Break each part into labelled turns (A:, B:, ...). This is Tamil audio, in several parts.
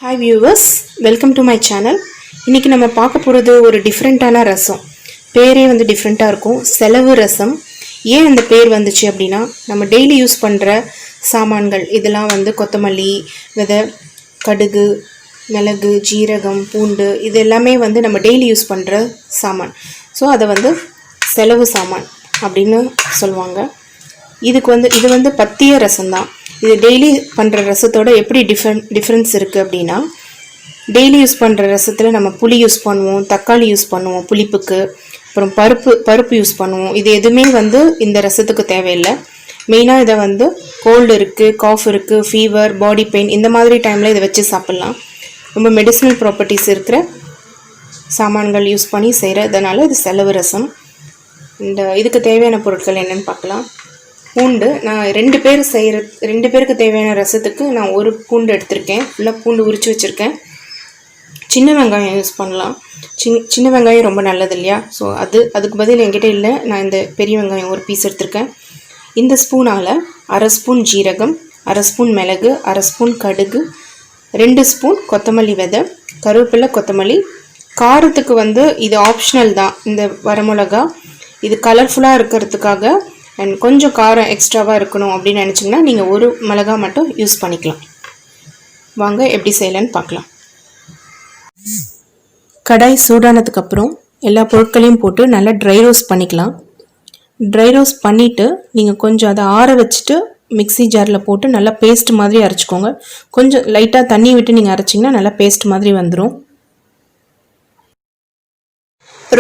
A: Hi viewers, welcome to my channel. இன்றைக்கி நம்ம பார்க்க போகிறது ஒரு டிஃப்ரெண்ட்டான ரசம். பேரே வந்து டிஃப்ரெண்ட்டாக இருக்கும், செலவு ரசம். ஏன் அந்த பேர் வந்துச்சு அப்படின்னா, நம்ம டெய்லி யூஸ் பண்ணுற சாமான்கள் இதெல்லாம் வந்து கொத்தமல்லி விதை, கடுகு, மிளகு, ஜீரகம், பூண்டு இது எல்லாமே வந்து நம்ம டெய்லி யூஸ் பண்ணுற சாமான். ஸோ அதை வந்து செலவு சாமான் அப்படின்னு சொல்லுவாங்க. இது வந்து பத்திய ரசம்தான். இது டெய்லி பண்ணுற ரசத்தோட எப்படி டிஃப்ரென்ஸ் இருக்குது அப்படின்னா, டெய்லி யூஸ் பண்ணுற ரசத்தில் நம்ம புளி யூஸ் பண்ணுவோம், தக்காளி யூஸ் பண்ணுவோம் புளிப்புக்கு, அப்புறம் பருப்பு யூஸ் பண்ணுவோம். இது எதுவுமே வந்து இந்த ரசத்துக்கு தேவையில்லை. மெயினாக இதை வந்து கோல்டு இருக்குது, காஃப் இருக்குது, ஃபீவர், பாடி பெயின் இந்த மாதிரி டைமில் இதை வச்சு சாப்பிட்லாம். ரொம்ப மெடிசினல் ப்ராப்பர்ட்டிஸ் இருக்கிற சாமான்கள் யூஸ் பண்ணி செய்கிறதுனால இது செலவு ரசம். இதுக்கு தேவையான பொருட்கள் என்னென்னு பார்க்கலாம். பூண்டு, நான் ரெண்டு பேருக்கு தேவையான ரசத்துக்கு நான் ஒரு பூண்டு எடுத்திருக்கேன். ஃபுல்லாக பூண்டு உரித்து வச்சுருக்கேன். சின்ன வெங்காயம் யூஸ் பண்ணலாம். சின்ன வெங்காயம் ரொம்ப நல்லது இல்லையா? ஸோ அதுக்கு பதில் என்கிட்ட இல்லை, நான் இந்த பெரிய வெங்காயம் ஒரு பீஸ் எடுத்திருக்கேன். இந்த ஸ்பூனால் 1/2 ஸ்பூன் ஜீரகம், 1/2 ஸ்பூன் மிளகு, 1/2 ஸ்பூன் கடுகு, 2 ஸ்பூன் கொத்தமல்லி விதை, கருவேப்பிலை, கொத்தமல்லி. காரத்துக்கு வந்து இது ஆப்ஷனல் தான். இந்த வரமிளகா இது கலர்ஃபுல்லாக இருக்கிறதுக்காக அண்ட் கொஞ்சம் காரம் எக்ஸ்ட்ராவாக இருக்கணும் அப்படின்னு நினச்சிங்கன்னா நீங்கள் ஒரு மிளகா மட்டும் யூஸ் பண்ணிக்கலாம். வாங்க எப்படி செய்யலான்னு பார்க்கலாம். கடாய் சூடானதுக்கப்புறம் எல்லா பொருட்களையும் போட்டு நல்லா ட்ரை ரோஸ்ட் பண்ணிக்கலாம். ட்ரை ரோஸ்ட் பண்ணிவிட்டு நீங்கள் கொஞ்சம் அதை ஆற வச்சுட்டு மிக்ஸி ஜாரில் போட்டு நல்லா பேஸ்ட் மாதிரி அரைச்சிக்கோங்க. கொஞ்சம் லைட்டாக தண்ணி விட்டு நீங்கள் அரைச்சிங்கன்னா நல்லா பேஸ்ட் மாதிரி வந்துடும்.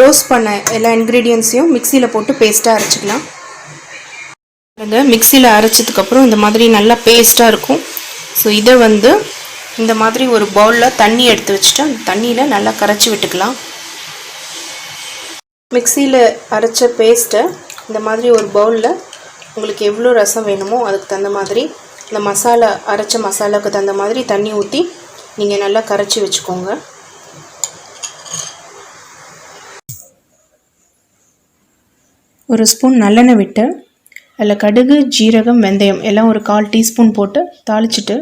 A: ரோஸ்ட் பண்ண எல்லா இன்க்ரீடியன்ஸையும் மிக்சியில் போட்டு பேஸ்ட்டாக அரைச்சிக்கலாம். மிக்சியில் அரைச்சதுக்கப்புறம் இந்த மாதிரி நல்லா பேஸ்ட்டாக இருக்கும். ஸோ இதை வந்து இந்த மாதிரி ஒரு பவுலில் தண்ணி எடுத்து வச்சுட்டு அந்த தண்ணியில் நல்லா கரைச்சி விட்டுக்கலாம். மிக்சியில் அரைச்ச பேஸ்ட்டை இந்த மாதிரி ஒரு பவுலில் உங்களுக்கு எவ்வளோ ரசம் வேணுமோ அதுக்கு தகுந்த மாதிரி இந்த அரைச்ச மசாலாவுக்கு தகுந்த மாதிரி தண்ணி ஊற்றி நீங்கள் நல்லா கரைச்சி வச்சுக்கோங்க. ஒரு ஸ்பூன் நல்லெண்ணெய் விட்டு அதில் கடுகு, ஜீரகம், வெந்தயம் எல்லாம் ஒரு 1/4 டீஸ்பூன் போட்டு தாளிச்சிட்டு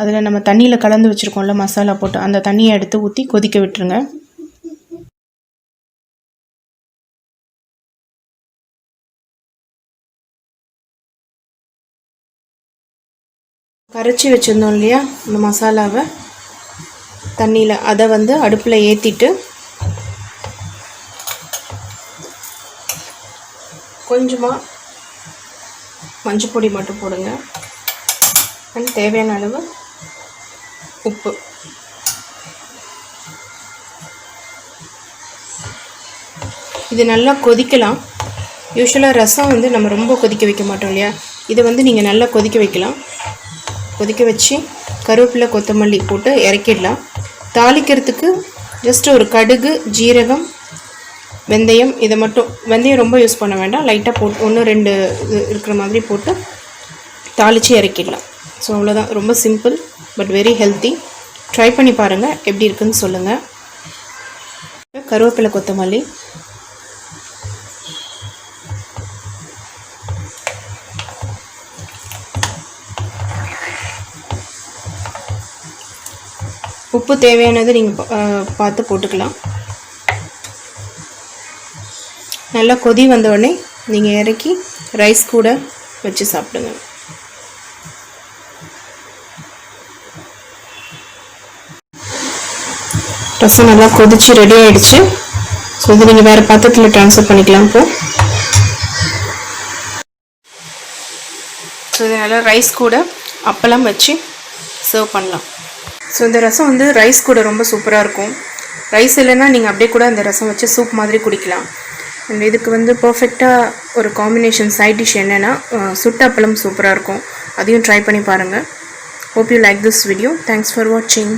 A: அதில் நம்ம தண்ணியில் கலந்து வச்சுருக்கோம்ல மசாலா போட்டு அந்த தண்ணியை எடுத்து ஊற்றி கொதிக்க விட்டுருங்க. கரைச்சி வச்சுருந்தோம் இல்லையா இந்த மசாலாவை தண்ணியில், அதை வந்து அடுப்பில் ஏற்றிட்டு கொஞ்சமாக மஞ்சள் பொடி மட்டும் போடுங்க. அண்ட் தேவையான அளவு உப்பு. இது நல்லா கொதிக்கலாம். யூஸ்வலாக ரசம் வந்து நம்ம ரொம்ப கொதிக்க வைக்க மாட்டோம் இல்லையா? இதை வந்து நீங்கள் நல்லா கொதிக்க வைக்கலாம். கொதிக்க வச்சு கருவேப்பிலை, கொத்தமல்லி போட்டு இறக்கிடலாம். தாளிக்கிறதுக்கு ஜஸ்ட் ஒரு கடுகு, ஜீரகம், வெந்தயம் இதை மட்டும். வெந்தயம் ரொம்ப யூஸ் பண்ண வேண்டாம், லைட்டாக போட்டு 1-2 இது இருக்கிற மாதிரி போட்டு தாளித்து இறக்கிடலாம். ஸோ அவ்வளோதான். ரொம்ப simple but very healthy. Try பண்ணி பாருங்கள், எப்படி இருக்குன்னு சொல்லுங்கள். கருவேப்பிலை, கொத்தமல்லி, உப்பு தேவையானது நீங்கள் பார்த்து போட்டுக்கலாம். நல்லா கொதி வந்த உடனே நீங்கள் இறக்கி ரைஸ் கூட வச்சு சாப்பிடுங்க. ரசம் நல்லா கொதிச்சு ரெடி ஆகிடுச்சு. ஸோ இது நீங்கள் வேறு பாத்திரத்தில் ட்ரான்ஸ்ஃபர் பண்ணிக்கலாம். ஸோ இது நல்லா ரைஸ் கூட அப்பளம் வச்சு சர்வ் பண்ணலாம். ஸோ இந்த ரசம் வந்து ரைஸ் கூட ரொம்ப சூப்பராக இருக்கும். ரைஸ் இல்லைன்னா நீங்கள் அப்படியே கூட அந்த ரசம் வச்சு சூப் மாதிரி குடிக்கலாம். அண்ட் இதுக்கு வந்து பர்ஃபெக்டாக ஒரு காம்பினேஷன் சைட் டிஷ் என்னென்னா சுட்ட அப்பளம் சூப்பராக இருக்கும். அதையும் ட்ரை பண்ணி பாருங்கள். Hope you like this video. Thanks for வாட்சிங்.